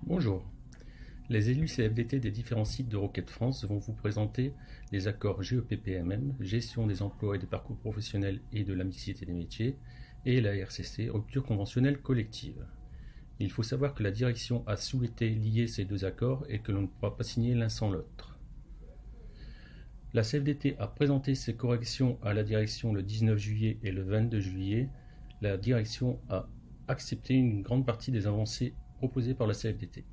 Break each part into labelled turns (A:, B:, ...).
A: Bonjour. Les élus CFDT des différents sites de Roquette France vont vous présenter les accords GEPPMM, Gestion des emplois et des parcours professionnels et de la mixité des métiers, et la RCC, Rupture conventionnelle collective. Il faut savoir que la direction a souhaité lier ces deux accords et que l'on ne pourra pas signer l'un sans l'autre. La CFDT a présenté ses corrections à la direction le 19 juillet et le 22 juillet. La direction a accepté une grande partie des avancées proposées par la CFDT.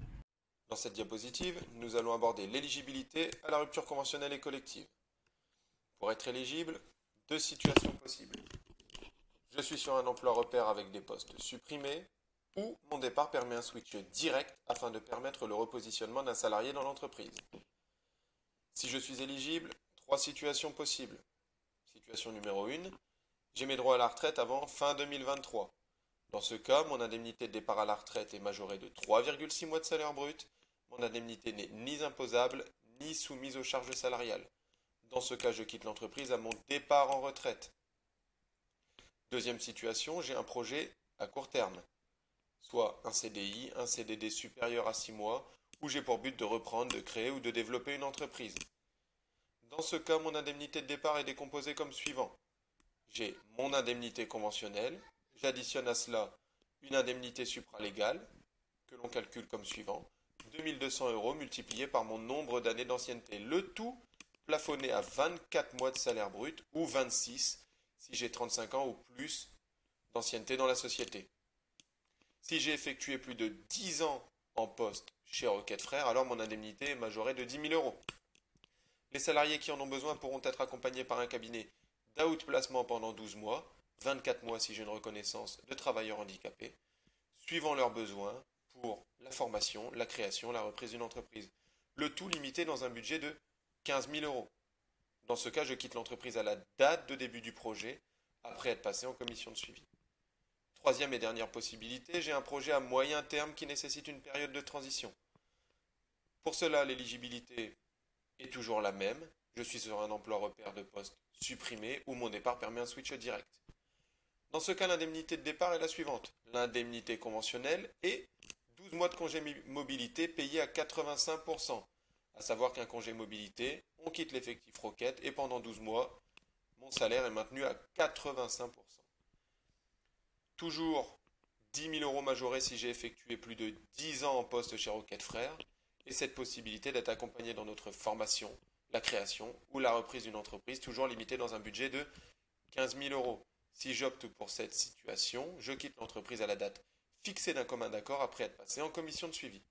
B: Dans cette diapositive, nous allons aborder l'éligibilité à la rupture conventionnelle et collective. Pour être éligible, deux situations possibles. Je suis sur un emploi repère avec des postes supprimés, ou mon départ permet un switch direct afin de permettre le repositionnement d'un salarié dans l'entreprise. Si je suis éligible, trois situations possibles. Situation numéro 1, j'ai mes droits à la retraite avant fin 2023. Dans ce cas, mon indemnité de départ à la retraite est majorée de 3,6 mois de salaire brut. Mon indemnité n'est ni imposable, ni soumise aux charges salariales. Dans ce cas, je quitte l'entreprise à mon départ en retraite. Deuxième situation, j'ai un projet à court terme, soit un CDI, un CDD supérieur à 6 mois, où j'ai pour but de reprendre, de créer ou de développer une entreprise. Dans ce cas, mon indemnité de départ est décomposée comme suivant. J'ai mon indemnité conventionnelle, j'additionne à cela une indemnité supralégale, que l'on calcule comme suivant. 2 200 € multiplié par mon nombre d'années d'ancienneté. Le tout plafonné à 24 mois de salaire brut ou 26 si j'ai 35 ans ou plus d'ancienneté dans la société. Si j'ai effectué plus de 10 ans en poste chez Roquette Frères, alors mon indemnité est majorée de 10 000 €. Les salariés qui en ont besoin pourront être accompagnés par un cabinet d'outplacement pendant 12 mois, 24 mois si j'ai une reconnaissance de travailleurs handicapés, suivant leurs besoins, pour la formation, la création, la reprise d'une entreprise. Le tout limité dans un budget de 15 000 €. Dans ce cas, je quitte l'entreprise à la date de début du projet, après être passé en commission de suivi. Troisième et dernière possibilité, j'ai un projet à moyen terme qui nécessite une période de transition. Pour cela, l'éligibilité est toujours la même. Je suis sur un emploi repère de poste supprimé où mon départ permet un switch direct. Dans ce cas, l'indemnité de départ est la suivante. L'indemnité conventionnelle est 12 mois de congé mobilité payé à 85%. À savoir qu'un congé mobilité, on quitte l'effectif Roquette et pendant 12 mois, mon salaire est maintenu à 85%. Toujours 10 000 € majorés si j'ai effectué plus de 10 ans en poste chez Roquette Frères et cette possibilité d'être accompagné dans notre formation, la création ou la reprise d'une entreprise, toujours limitée dans un budget de 15 000 €. Si j'opte pour cette situation, je quitte l'entreprise à la date fixée d'un commun accord après être passé en commission de suivi.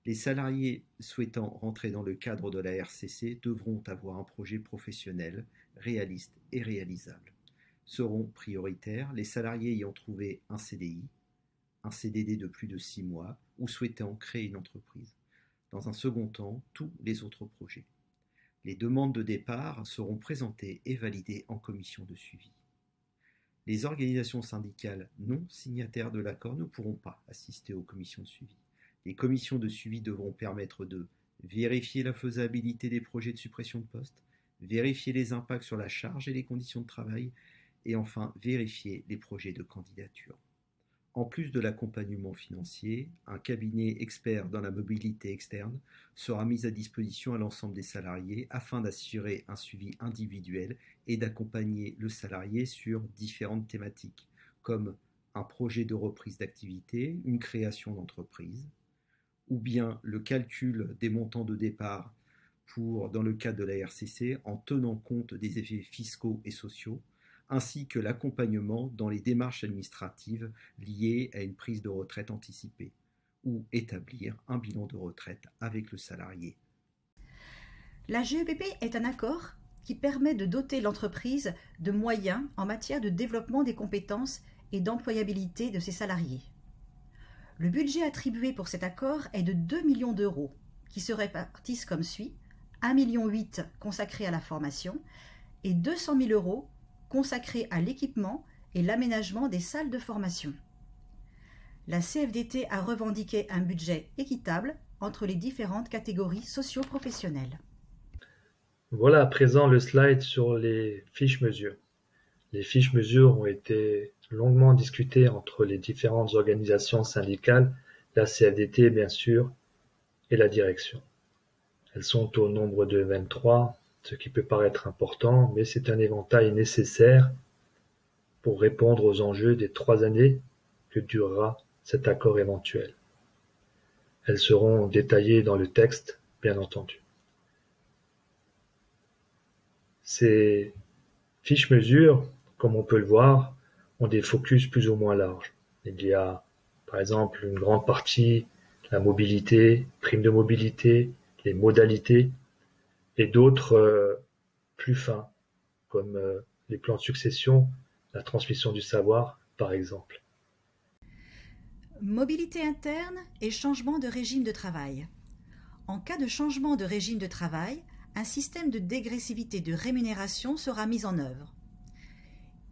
C: Les salariés souhaitant rentrer dans le cadre de la RCC devront avoir un projet professionnel, réaliste et réalisable. Seront prioritaires les salariés ayant trouvé un CDI, un CDD de plus de 6 mois ou souhaitant créer une entreprise. Dans un second temps, tous les autres projets. Les demandes de départ seront présentées et validées en commission de suivi. Les organisations syndicales non signataires de l'accord ne pourront pas assister aux commissions de suivi. Les commissions de suivi devront permettre de vérifier la faisabilité des projets de suppression de postes, vérifier les impacts sur la charge et les conditions de travail, et enfin vérifier les projets de candidature. En plus de l'accompagnement financier, un cabinet expert dans la mobilité externe sera mis à disposition à l'ensemble des salariés afin d'assurer un suivi individuel et d'accompagner le salarié sur différentes thématiques, comme un projet de reprise d'activité, une création d'entreprise, ou bien le calcul des montants de départ dans le cadre de la RCC en tenant compte des effets fiscaux et sociaux, ainsi que l'accompagnement dans les démarches administratives liées à une prise de retraite anticipée, ou établir un bilan de retraite avec le salarié.
D: La GEPP est un accord qui permet de doter l'entreprise de moyens en matière de développement des compétences et d'employabilité de ses salariés. Le budget attribué pour cet accord est de 2 millions d'euros, qui se répartissent comme suit: 1,8 million consacré à la formation et 200 000 € consacrés à l'équipement et l'aménagement des salles de formation. La CFDT a revendiqué un budget équitable entre les différentes catégories socio-professionnelles.
E: Voilà à présent le slide sur les fiches mesures. Les fiches mesures ont été longuement discutées entre les différentes organisations syndicales la CFDT bien sûr et la direction. Elles sont au nombre de 23, ce qui peut paraître important, mais c'est un éventail nécessaire pour répondre aux enjeux des 3 années que durera cet accord éventuel. Elles seront détaillées dans le texte, bien entendu. Ces fiches mesures, comme on peut le voir, ont des focus plus ou moins larges. Il y a, par exemple, une grande partie, la mobilité, prime de mobilité, les modalités, et d'autres plus fins, comme les plans de succession, la transmission du savoir, par exemple.
D: Mobilité interne et changement de régime de travail. En cas de changement de régime de travail, un système de dégressivité de rémunération sera mis en œuvre.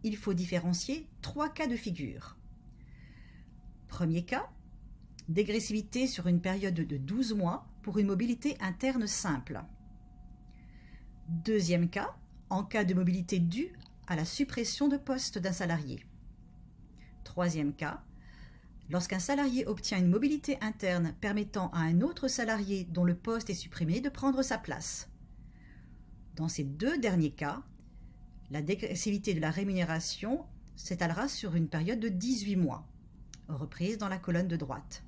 D: Il faut différencier 3 cas de figure. Premier cas, dégressivité sur une période de 12 mois pour une mobilité interne simple. Deuxième cas, en cas de mobilité due à la suppression de poste d'un salarié. Troisième cas, lorsqu'un salarié obtient une mobilité interne permettant à un autre salarié dont le poste est supprimé de prendre sa place. Dans ces 2 derniers cas, la dégressivité de la rémunération s'étalera sur une période de 18 mois, reprise dans la colonne de droite.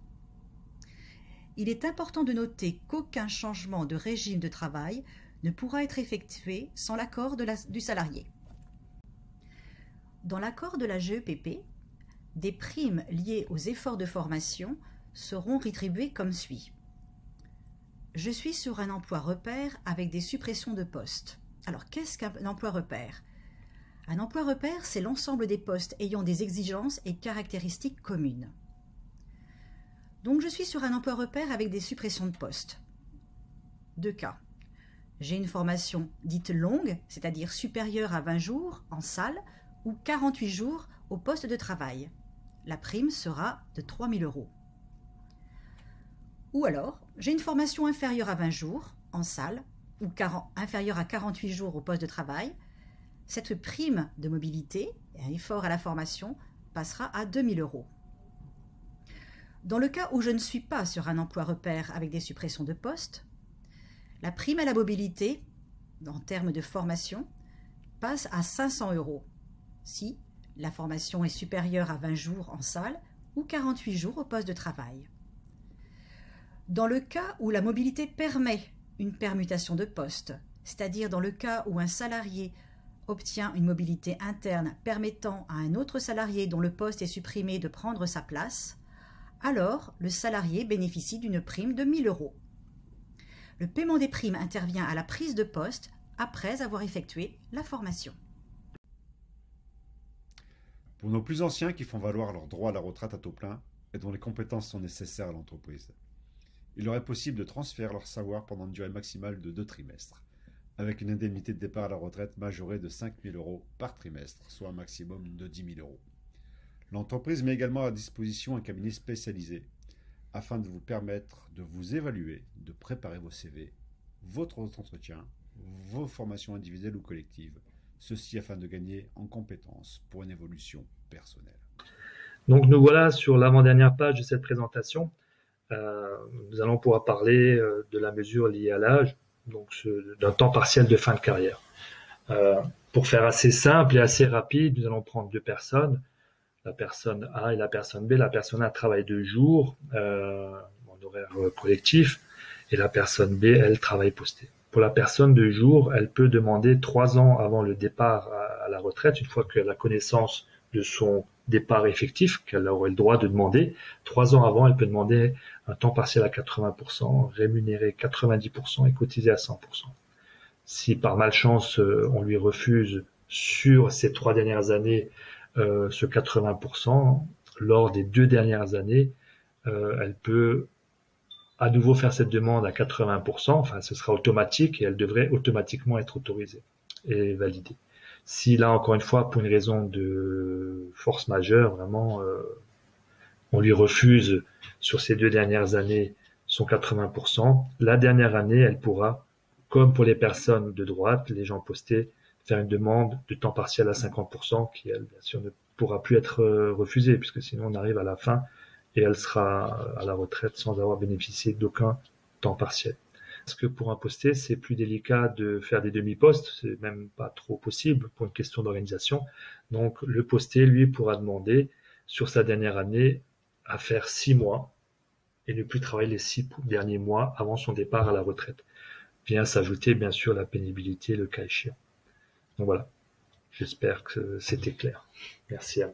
D: Il est important de noter qu'aucun changement de régime de travail ne pourra être effectué sans l'accord du salarié. Dans l'accord de la GEPP, des primes liées aux efforts de formation seront rétribuées comme suit. Je suis sur un emploi repère avec des suppressions de postes. Alors, qu'est-ce qu'un emploi repère? Un emploi repère, c'est l'ensemble des postes ayant des exigences et caractéristiques communes. Donc, je suis sur un emploi repère avec des suppressions de postes. 2 cas. J'ai une formation dite longue, c'est-à-dire supérieure à 20 jours en salle ou 48 jours au poste de travail. La prime sera de 3 000 €. Ou alors, j'ai une formation inférieure à 20 jours en salle ou inférieure à 48 jours au poste de travail. Cette prime de mobilité et un effort à la formation passera à 2 000 €. Dans le cas où je ne suis pas sur un emploi repère avec des suppressions de postes, la prime à la mobilité, en termes de formation, passe à 500 € si la formation est supérieure à 20 jours en salle ou 48 jours au poste de travail. Dans le cas où la mobilité permet une permutation de poste, c'est-à-dire dans le cas où un salarié obtient une mobilité interne permettant à un autre salarié dont le poste est supprimé de prendre sa place, alors le salarié bénéficie d'une prime de 1 000 €. Le paiement des primes intervient à la prise de poste après avoir effectué la formation.
F: Pour nos plus anciens qui font valoir leur droit à la retraite à taux plein et dont les compétences sont nécessaires à l'entreprise, il leur est possible de transférer leur savoir pendant une durée maximale de 2 trimestres, avec une indemnité de départ à la retraite majorée de 5 000 € par trimestre, soit un maximum de 10 000 €. L'entreprise met également à disposition un cabinet spécialisé afin de vous permettre de vous évaluer, de préparer vos CV, votre entretien, vos formations individuelles ou collectives, ceci afin de gagner en compétences pour une évolution personnelle.
E: Donc nous voilà sur l'avant-dernière page de cette présentation. Nous allons pouvoir parler de la mesure liée à l'âge, donc d'un temps partiel de fin de carrière. Pour faire assez simple et assez rapide, nous allons prendre 2 personnes, la personne A et la personne B. La personne A travaille de jour en horaire collectif et la personne B, elle, travaille posté. Pour la personne de jour, elle peut demander 3 ans avant le départ à la retraite, une fois qu'elle a connaissance de son départ effectif, qu'elle aurait le droit de demander. 3 ans avant, elle peut demander un temps partiel à 80%, rémunéré 90% et cotisé à 100%. Si par malchance, on lui refuse sur ces 3 dernières années ce 80%, lors des 2 dernières années, elle peut à nouveau faire cette demande à 80%, enfin ce sera automatique et elle devrait automatiquement être autorisée et validée. Si là, encore une fois, pour une raison de force majeure, vraiment, on lui refuse sur ces 2 dernières années son 80%, la dernière année, elle pourra, comme pour les personnes de droite, les gens postés, faire une demande de temps partiel à 50%, qui, elle, bien sûr, ne pourra plus être refusée, puisque sinon on arrive à la fin et elle sera à la retraite sans avoir bénéficié d'aucun temps partiel. Parce que pour un posté, c'est plus délicat de faire des demi-postes, c'est même pas trop possible pour une question d'organisation. Donc le posté, lui, pourra demander sur sa dernière année à faire 6 mois et ne plus travailler les 6 derniers mois avant son départ à la retraite. Vient s'ajouter bien sûr la pénibilité, le cas échéant. Donc voilà, j'espère que c'était clair. Merci à vous.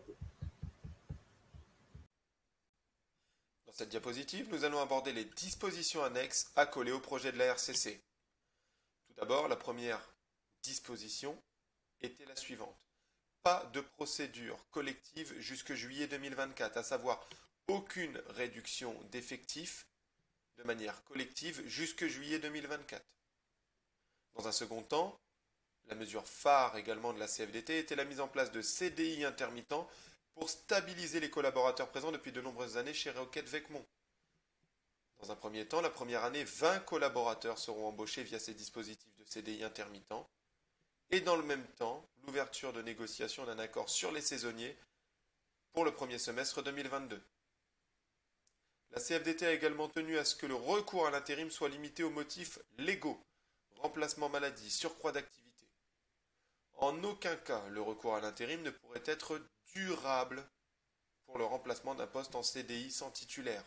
B: Dans cette diapositive, nous allons aborder les dispositions annexes accolées au projet de la RCC. Tout d'abord, la première disposition était la suivante. Pas de procédure collective jusque juillet 2024, à savoir aucune réduction d'effectifs de manière collective jusque juillet 2024. Dans un second temps, la mesure phare également de la CFDT était la mise en place de CDI intermittents pour stabiliser les collaborateurs présents depuis de nombreuses années chez Roquette Vecmont. Dans un premier temps, la première année, 20 collaborateurs seront embauchés via ces dispositifs de CDI intermittents. Et dans le même temps, l'ouverture de négociations d'un accord sur les saisonniers pour le premier semestre 2022. La CFDT a également tenu à ce que le recours à l'intérim soit limité aux motifs légaux, remplacement maladie, surcroît d'activité. En aucun cas, le recours à l'intérim ne pourrait être durable pour le remplacement d'un poste en CDI sans titulaire.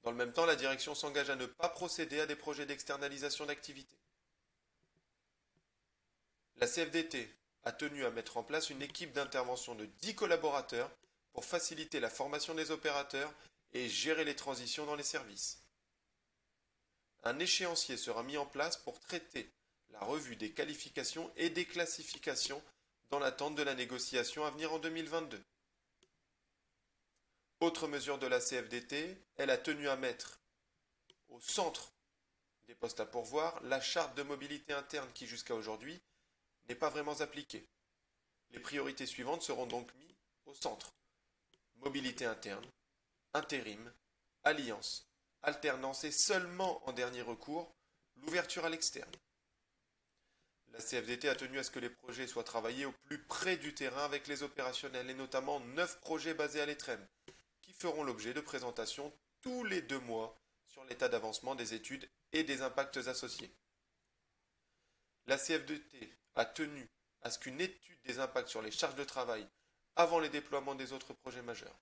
B: Dans le même temps, la direction s'engage à ne pas procéder à des projets d'externalisation d'activité. La CFDT a tenu à mettre en place une équipe d'intervention de 10 collaborateurs pour faciliter la formation des opérateurs et gérer les transitions dans les services. Un échéancier sera mis en place pour traiter la revue des qualifications et des classifications dans l'attente de la négociation à venir en 2022. Autre mesure de la CFDT, elle a tenu à mettre au centre des postes à pourvoir la charte de mobilité interne qui jusqu'à aujourd'hui n'est pas vraiment appliquée. Les priorités suivantes seront donc mises au centre. Mobilité interne, intérim, alliance, alternance et seulement en dernier recours, l'ouverture à l'externe. La CFDT a tenu à ce que les projets soient travaillés au plus près du terrain avec les opérationnels et notamment 9 projets basés à l'ETREM qui feront l'objet de présentations tous les 2 mois sur l'état d'avancement des études et des impacts associés. La CFDT a tenu à ce qu'une étude des impacts sur les charges de travail avant les déploiements des autres projets majeurs.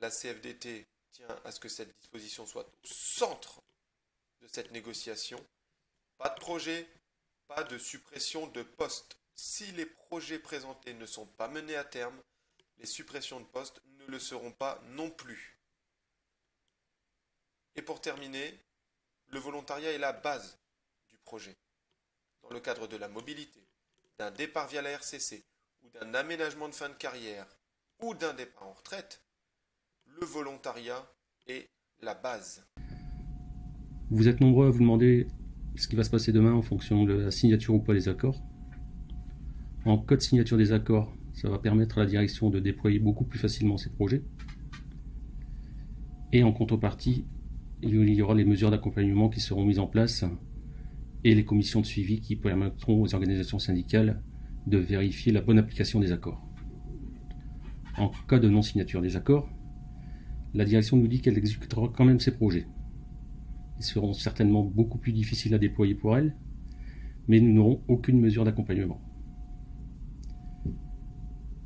B: La CFDT tient à ce que cette disposition soit au centre de cette négociation. Pas de projet, pas de suppression de postes. Si les projets présentés ne sont pas menés à terme, les suppressions de postes ne le seront pas non plus. Et pour terminer, le volontariat est la base du projet. Dans le cadre de la mobilité, d'un départ via la RCC, ou d'un aménagement de fin de carrière, ou d'un départ en retraite, le volontariat est la base.
A: Vous êtes nombreux à vous demander ce qui va se passer demain en fonction de la signature ou pas des accords. En cas de signature des accords, ça va permettre à la direction de déployer beaucoup plus facilement ses projets. Et en contrepartie, il y aura les mesures d'accompagnement qui seront mises en place et les commissions de suivi qui permettront aux organisations syndicales de vérifier la bonne application des accords. En cas de non-signature des accords, la direction nous dit qu'elle exécutera quand même ses projets. Ils seront certainement beaucoup plus difficiles à déployer pour elle, mais nous n'aurons aucune mesure d'accompagnement.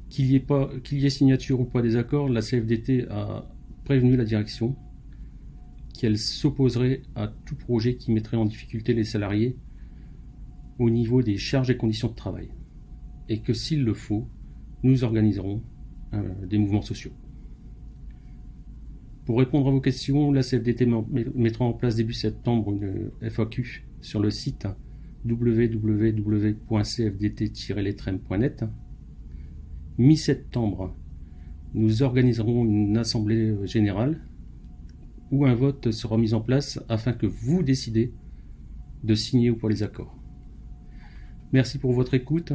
A: Qu'il y ait signature ou pas des accords, la CFDT a prévenu la direction qu'elle s'opposerait à tout projet qui mettrait en difficulté les salariés au niveau des charges et conditions de travail, et que s'il le faut, nous organiserons des mouvements sociaux. Pour répondre à vos questions, la CFDT mettra en place début septembre une FAQ sur le site www.cfdt-letrem.net. Mi-septembre, nous organiserons une assemblée générale où un vote sera mis en place afin que vous décidez de signer ou pas les accords. Merci pour votre écoute.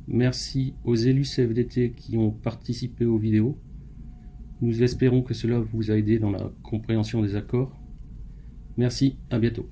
A: Merci aux élus CFDT qui ont participé aux vidéos. Nous espérons que cela vous a aidé dans la compréhension des accords. Merci, à bientôt.